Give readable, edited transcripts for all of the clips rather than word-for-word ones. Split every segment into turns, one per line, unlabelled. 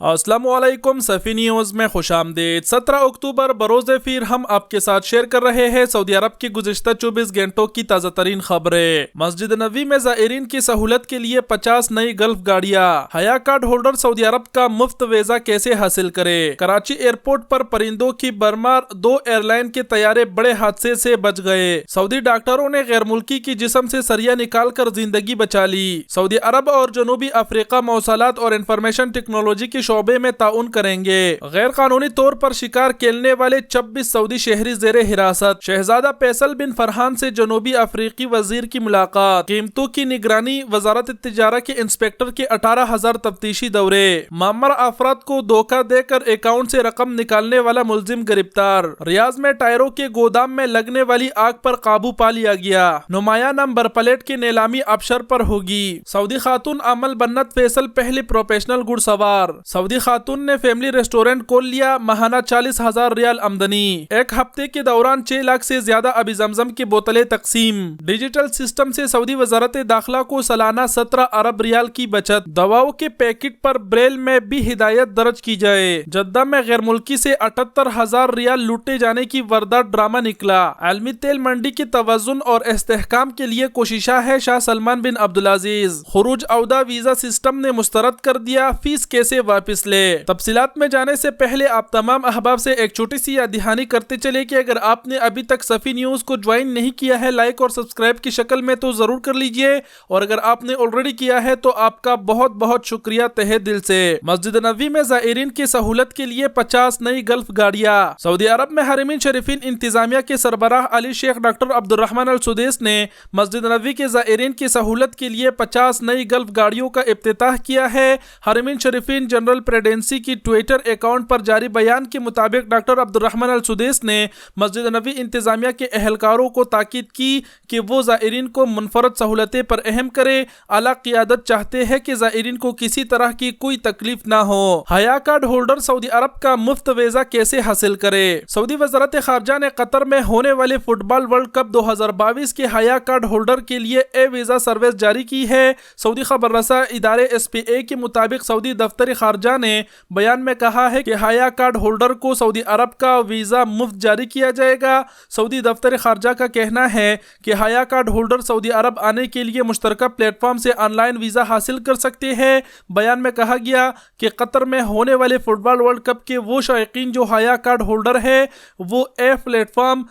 السلام علیکم سفی نیوز میں خوش آمدید۔ 17 اکتوبر بروز پیر ہم آپ کے ساتھ شیئر کر رہے ہیں سعودی عرب کی گزشتہ 24 گھنٹوں کی تازہ ترین خبریں۔ مسجد نبوی میں زائرین کی سہولت کے لیے 50 نئی گلف گاڑیاں۔ حیا کارڈ ہولڈر سعودی عرب کا مفت ویزا کیسے حاصل کرے؟ کراچی ایئرپورٹ پر پرندوں کی برمار، 2 ایئر لائن کے طیارے بڑے حادثے سے بچ گئے۔ سعودی ڈاکٹروں نے غیر ملکی کی جسم سے سریا نکال کر زندگی بچا لی۔ سعودی عرب اور جنوبی افریقہ مواصلات اور انفارمیشن ٹیکنالوجی کی شعبے میں تعاون کریں گے۔ غیر قانونی طور پر شکار کھیلنے والے 26 سعودی شہری زیر حراست۔ شہزادہ فیصل بن فرحان سے جنوبی افریقی وزیر کی ملاقات۔ قیمتوں کی نگرانی، وزارت تجارت کے انسپکٹر کے 18,000 تفتیشی دورے۔ معمر افراد کو دھوکہ دے کر اکاؤنٹ سے رقم نکالنے والا ملزم گرفتار۔ ریاض میں ٹائروں کے گودام میں لگنے والی آگ پر قابو پا لیا گیا۔ نمایاں نمبر پلیٹ کی نیلامی ابشر پر ہوگی۔ سعودی خاتون عمل بنت فیصل پہلی پروفیشنل گھڑ سوار۔ سعودی خاتون نے فیملی ریسٹورنٹ کھول لیا، ماہانہ 40,000 ریال آمدنی۔ ایک ہفتے کے دوران 6 لاکھ سے زیادہ آبی زمزم کی بوتلیں تقسیم۔ ڈیجیٹل سسٹم سے سعودی وزارت داخلہ کو سالانہ 17 ارب ریال کی بچت۔ دواؤں کے پیکٹ پر بریل میں بھی ہدایت درج کی جائے۔ جدہ میں غیر ملکی سے 78,000 ریال لوٹے جانے کی واردات ڈرامہ نکلا۔ عالمی تیل منڈی کے توازن اور استحکام کے لیے کوششاں ہے شاہ سلمان بن عبدالعزیز۔ خروج عودہ ویزا سسٹم نے مسترد کر دیا، فیس کیسے واپس لے؟ تفصیلات میں جانے سے پہلے آپ تمام احباب سے ایک چھوٹی سی یاد دہانی کرتے چلے کہ اگر آپ نے ابھی تک سفی نیوز کو جوائن نہیں کیا ہے لائک اور سبسکرائب کی شکل میں تو ضرور کر لیجئے، اور اگر آپ نے آلریڈی کیا ہے تو آپ کا بہت بہت شکریہ تہہ دل سے۔ مسجد نبوی میں زائرین کی سہولت کے لیے 50 نئی گلف گاڑیاں۔ سعودی عرب میں حرمین شریفین انتظامیہ کے سربراہ علی شیخ ڈاکٹر عبد الرحمن السدیس نے مسجد نبوی کے زائرین کی سہولت کے لیے 50 نئی گلف گاڑیوں کا افتتاح کیا ہے۔ حرمین شریفین جنرل پریزیڈنسی کی ٹویٹر اکاؤنٹ پر جاری بیان کے مطابق ڈاکٹر عبد الرحمن السدیس نے مسجد نبوی انتظامیہ کے اہلکاروں کو تاکید کی کہ وہ زائرین کو منفرد سہولتیں پر اہم کرے۔ اعلیٰ قیادت چاہتے ہیں کہ زائرین کو کسی طرح کی کوئی تکلیف نہ ہو۔ حیا کارڈ ہولڈر سعودی عرب کا مفت ویزا کیسے حاصل کرے؟ سعودی وزارت خارجہ نے قطر میں ہونے والے فٹ بال ورلڈ کپ 2022 کے حیا کارڈ ہولڈر کے لیے اے ویزا سروس جاری کی ہے۔ سعودی خبر رساں ادارے SPA کے مطابق سعودی دفتر خارجہ نے بیان میں کہا ہے کہ حیا کارڈ ہولڈر کو سعودی عرب کا ویزا مفت جاری کیا جائے گا۔ سعودی دفتر خارجہ کا کہنا ہے کہ حیا کارڈ ہولڈر سعودی عرب آنے کے لیے مشترکہ پلیٹ فارم سے آن لائن ویزا حاصل کر سکتے ہیں۔ بیان میں کہا گیا کہ قطر میں ہونے والے فٹ بال ورلڈ کپ کے وہ شائقین جو حیا کارڈ ہولڈر ہے وہ پلیٹ فارم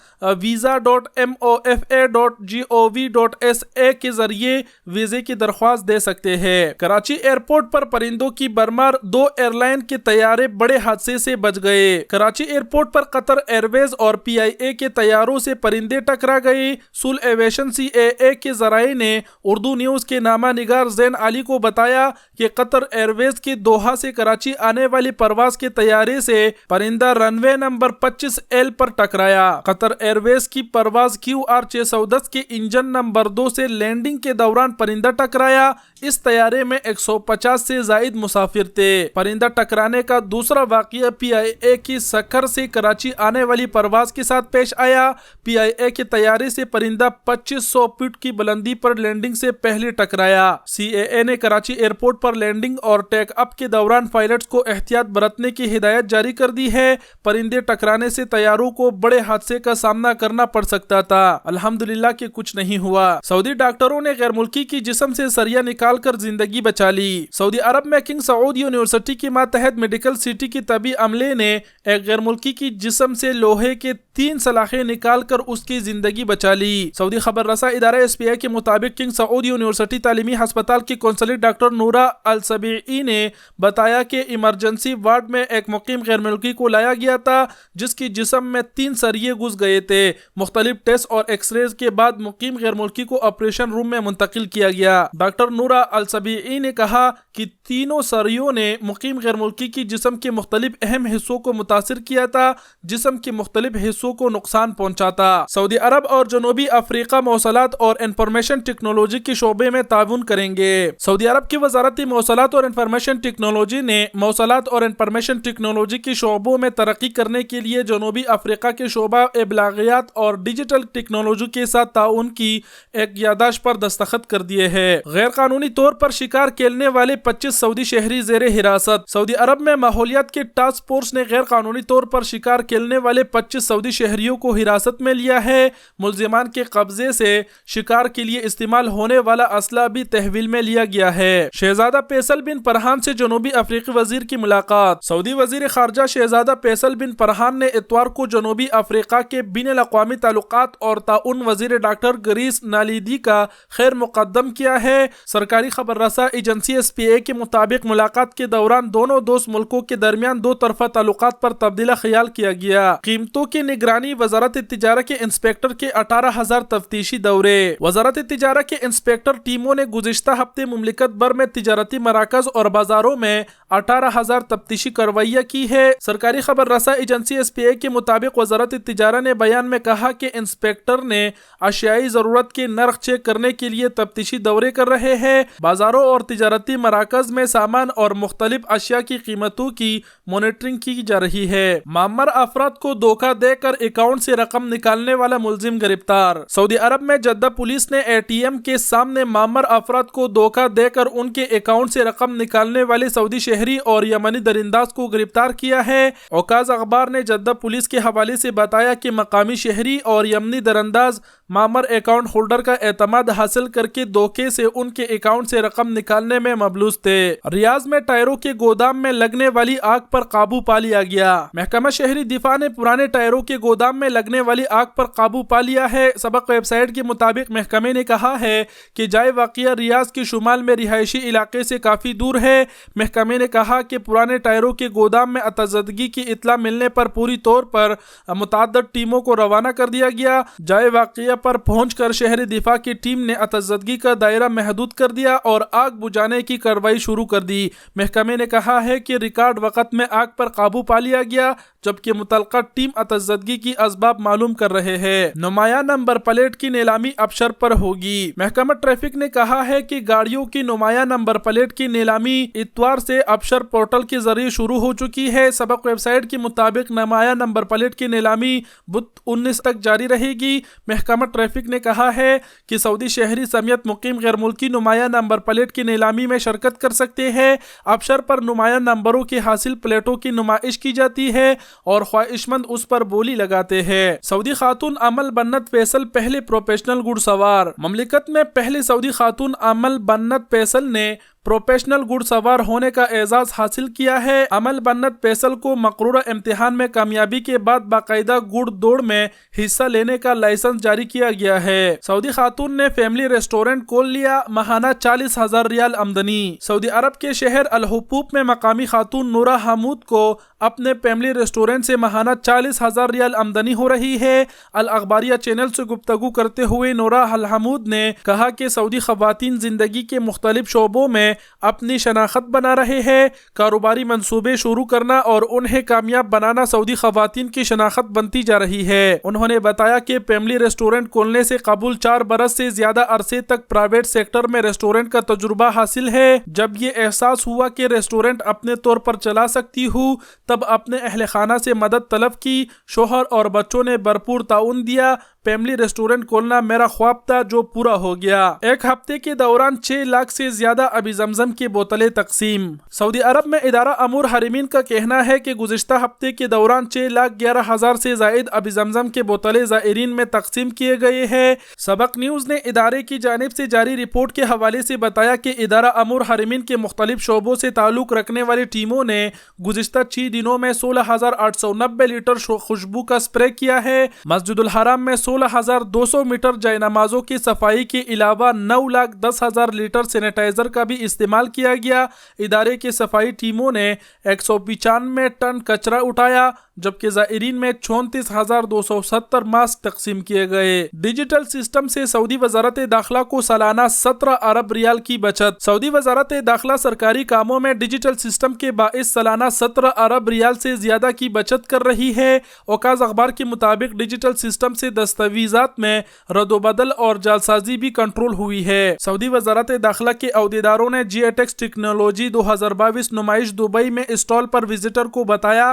visa.mofa.gov.sa کے ذریعے ویزے کی درخواست دے سکتے ہیں۔ کراچی ایئرپورٹ پر پرندوں کی برمار، 2 ایئر لائن کے طیارے بڑے حادثے سے بچ گئے۔ کراچی ایئرپورٹ پر قطر ایئر ویز اور PIA کے طیاروں سے پرندے ٹکرا گئے۔ سول ایویشن CAA کے ذرائع نے اردو نیوز کے نامہ نگار زین علی کو بتایا کہ قطر ایئر ویز کے دوحہ سے کراچی آنے والی پرواز کے طیارے سے پرندہ رن وے نمبر 25L پر ٹکرایا۔ قطر ایئر ویز کی پرواز QR610 کے انجن نمبر 2 سے لینڈنگ کے دوران پرندہ ٹکرایا۔ اس طیارے میں 150 سے زائد مسافر تھے۔ پرندہ ٹکرانے کا دوسرا واقعہ PIA کی سکھر سے کراچی آنے والی پرواز کے ساتھ پیش آیا۔ PIA کے طیارے سے پرندہ 2500 فٹ کی بلندی پر لینڈنگ سے پہلے ٹکرایا۔ CAA نے کراچی ایئرپورٹ پر لینڈنگ اور ٹیک اپ کے دوران پائلٹس کو احتیاط برتنے کی ہدایت جاری کر دی ہے۔ پرندے ٹکرانے سے طیاروں کو بڑے حادثے کا سامنا کرنا پڑ سکتا تھا، الحمدللہ کہ کچھ نہیں ہوا۔ سعودی ڈاکٹروں نے غیر ملکی کی جسم سے سریا نکال کر زندگی بچا لی۔ سعودی عرب میں کنگ سعود یونیورسٹی کے ماتحت میڈیکل سٹی کی طبی عملے نے ایک غیر ملکی کی جسم سے لوہے کے 3 سلاخیں نکال کر اس کی زندگی بچا لی۔ سعودی خبر رساں ادارہ SPA کے مطابق کنگ سعود یونیورسٹی تعلیمی ہسپتال کی کونسلر ڈاکٹر نورا السبیعی نے بتایا کہ ایمرجنسی وارڈ میں ایک مقیم غیر ملکی کو لایا گیا تھا جس کی جسم میں 3 سریے گھس گئے تھے۔ مختلف ٹیسٹ اور ایکس ریز کے بعد مقیم غیر ملکی کو آپریشن روم میں منتقل کیا گیا۔ ڈاکٹر نورا السبیعی نے کہا کہ تینوں سریوں نے مقیم غیر ملکی کی جسم کے مختلف اہم حصوں کو متاثر کیا تھا، جسم کے مختلف حصوں کو نقصان پہنچا تھا۔ سعودی عرب اور جنوبی افریقہ مواصلات اور انفارمیشن ٹیکنالوجی کے شعبے میں تعاون کریں گے۔ سعودی عرب کی وزارت مواصلات اور انفارمیشن ٹیکنالوجی نے مواصلات اور انفارمیشن ٹیکنالوجی کے شعبوں میں ترقی کرنے کے لیے جنوبی افریقہ کے شعبہ ابلاغیات اور ڈیجیٹل ٹیکنالوجی کے ساتھ تعاون کی ایک یادداشت پر دستخط کر دیے ہیں۔ غیر قانونی طور پر شکار کھیلنے والے 25 سعودی شہری زیر حراست۔ حراست۔ سعودی عرب میں ماحولیات کے ٹاسک فورس نے غیر قانونی طور پر شکار کھیلنے والے 25 سعودی شہریوں کو حراست میں لیا ہے۔ ملزمان کے قبضے سے شکار کے لیے استعمال ہونے والا اسلحہ بھی تحویل میں لیا گیا ہے۔ شہزادہ فیصل بن فرحان سے جنوبی افریقی وزیر کی ملاقات۔ سعودی وزیر خارجہ شہزادہ فیصل بن فرحان نے اتوار کو جنوبی افریقہ کے بین الاقوامی تعلقات اور تعاون وزیر ڈاکٹر گریس نالیدی کا خیر مقدم کیا ہے۔ سرکاری خبر رساں ایجنسی SPA کے مطابق ملاقات کے دوران دونوں دوست ملکوں کے درمیان دو طرفہ تعلقات پر تبادلہ خیال کیا گیا۔ قیمتوں کی نگرانی۔ وزارت تجارت کے انسپیکٹر کے 18,000 تفتیشی دورے۔ وزارت تجارت کے انسپیکٹر ٹیموں نے گزشتہ ہفتے مملکت بھر میں تجارتی مراکز اور بازاروں میں 18,000 تفتیشی کاروائیاں کی ہے۔ سرکاری خبر رساں ایجنسی SPA کے مطابق وزارت تجارت نے بیان میں کہا کہ انسپیکٹر نے اشیائی ضرورت کے نرخ چیک کرنے کے لیے تفتیشی دورے کر رہے ہیں۔ بازاروں اور تجارتی مراکز میں سامان اور مختلف اشیاء کی قیمتوں کی مانیٹرنگ کی جا رہی ہے۔ معمر افراد کو دھوکہ دے کر اکاؤنٹ سے رقم نکالنے والا ملزم گرفتار۔ سعودی عرب میں جدہ پولیس نے ATM کے سامنے معمر افراد کو دھوکہ دے کر ان کے اکاؤنٹ سے رقم نکالنے والے سعودی شہری اور یمنی درانداز کو گرفتار کیا ہے۔ اوقاز اخبار نے جدہ پولیس کے حوالے سے بتایا کہ مقامی شہری اور یمنی درانداز معمر اکاؤنٹ ہولڈر کا اعتماد حاصل کر کے دھوکے سے ان کے اکاؤنٹ سے رقم نکالنے میں ملوث تھے۔ ریاض میں ٹائروں کے گودام میں لگنے والی آگ پر قابو پا لیا گیا۔ محکمہ شہری دفاع نے پرانے ٹائروں کے گودام میں لگنے والی آگ پر قابو پا لیا ہے۔ سبق ویب سائٹ کے مطابق محکمے نے کہا ہے کہ جائے واقعہ ریاض کے شمال میں رہائشی علاقے سے کافی دور ہے۔ محکمے نے کہا کہ پرانے ٹائروں کے گودام میں اتشددی کی اطلاع ملنے پر پوری طور پر متعدد ٹیموں کو روانہ کر دیا گیا۔ جائے واقعہ پر پہنچ کر شہری دفاع کی ٹیم نے اتشددی کا دائرہ محدود کر دیا اور آگ بجھانے کی کارروائی شروع کر دی۔ محکمے نے کہا ہے کہ ریکارڈ وقت میں آگ پر قابو پا لیا گیا، جبکہ متعلقہ ٹیم اتشددی کی اسباب معلوم کر رہے ہیں۔ نمایاں نمبر پلیٹ کی نیلامی ابشر پر ہوگی۔ محکمہ ٹریفک نے کہا ہے کہ گاڑیوں کی نمایاں نمبر پلیٹ کی نیلامی اتوار سے ابشر پورٹل کے ذریعے شروع ہو چکی ہے۔ سبق ویب سائٹ کے مطابق نمایاں نمبر پلیٹ کی نیلامی بدھ 19 تک جاری رہے گی۔ محکمہ ٹریفک نے کہا ہے کہ سعودی شہری سمیت مقیم غیر ملکی نمایاں نمبر پلیٹ کی نیلامی میں شرکت کر سکتے ہیں۔ ابشر پر نمایاں نمبروں کے حاصل پلیٹوں کی نمائش کی جاتی ہے اور خواہش مند اس پر بولی لگاتے ہیں۔ سعودی خاتون امل بنت فیصل پہلے پروفیشنل گھڑ سوار۔ مملکت میں پہلے سعودی خاتون امل بنت فیصل نے پروفیشنل گھڑ سوار ہونے کا اعزاز حاصل کیا ہے۔ امل بنت فیصل کو مقررہ امتحان میں کامیابی کے بعد باقاعدہ گھڑ دوڑ میں حصہ لینے کا لائسنس جاری کیا گیا ہے۔ سعودی خاتون نے فیملی ریسٹورنٹ کھول لیا، ماہانہ 40,000 ریال آمدنی۔ سعودی عرب کے شہر الحبوب میں مقامی خاتون نورہ حمود کو اپنے فیملی ریسٹورنٹ سے ماہانہ 40,000 ریال آمدنی ہو رہی ہے۔ الاخباریہ چینل سے گفتگو کرتے ہوئے نورہ الحمود نے کہا کہ سعودی خواتین زندگی کے مختلف شعبوں میں اپنی شناخت بنا رہے ہیں۔ کاروباری منصوبے شروع کرنا اور انہیں کامیاب بنانا سعودی خواتین کی شناخت بنتی جا رہی ہے۔ انہوں نے بتایا کہ فیملی ریسٹورنٹ کھولنے سے قبل 4 برس سے زیادہ عرصے تک پرائیویٹ سیکٹر میں ریسٹورنٹ کا تجربہ حاصل ہے۔ جب یہ احساس ہوا کہ ریسٹورنٹ اپنے طور پر چلا سکتی ہوں، تب اپنے اہل خانہ سے مدد طلب کی۔ شوہر اور بچوں نے بھرپور تعاون دیا۔ فیملی ریسٹورنٹ کھولنا میرا خواب تھا جو پورا ہو گیا۔ ایک ہفتے کے دوران 6 لاکھ سے زیادہ آبی زمزم کی بوتلیں تقسیم۔ سعودی عرب میں ادارہ امور حرمین کا کہنا ہے کہ گزشتہ ہفتے کے دوران 6,11,000 سے زائد آبی زمزم کے بوتلیں زائرین میں تقسیم کیے گئے ہیں۔ سبق نیوز نے ادارے کی جانب سے جاری رپورٹ کے حوالے سے بتایا کہ ادارہ امور حرمین کے مختلف شعبوں سے تعلق رکھنے والی ٹیموں نے گزشتہ 6 دنوں میں 16,890 لیٹر خوشبو کا اسپرے کیا ہے۔ مسجد الحرام میں 16,200 میٹر جائے نمازوں کی صفائی کے علاوہ 9,10,000 لیٹر سینیٹائزر کا بھی استعمال کیا گیا۔ ادارے کے صفائی ٹیموں نے 195 ٹن کچرا اٹھایا، جبکہ زائرین میں 34,270 ماسک تقسیم کیے گئے۔ ڈیجیٹل سسٹم سے سعودی وزارت داخلہ کو سالانہ 17 ارب ریال کی بچت۔ سعودی وزارت داخلہ سرکاری کاموں میں ڈیجیٹل سسٹم کے باعث سالانہ 17 ارب ریال سے زیادہ کی بچت کر رہی ہے۔ اوقاز اخبار کے مطابق ڈیجیٹل سسٹم سے دستاویزات میں رد و بدل اور جعلسازی بھی کنٹرول ہوئی ہے۔ سعودی وزارت داخلہ کے عہدیداروں نے GATEX ٹیکنالوجی 2022 نمائش دبئی میں اسٹال پر وزٹر کو بتایا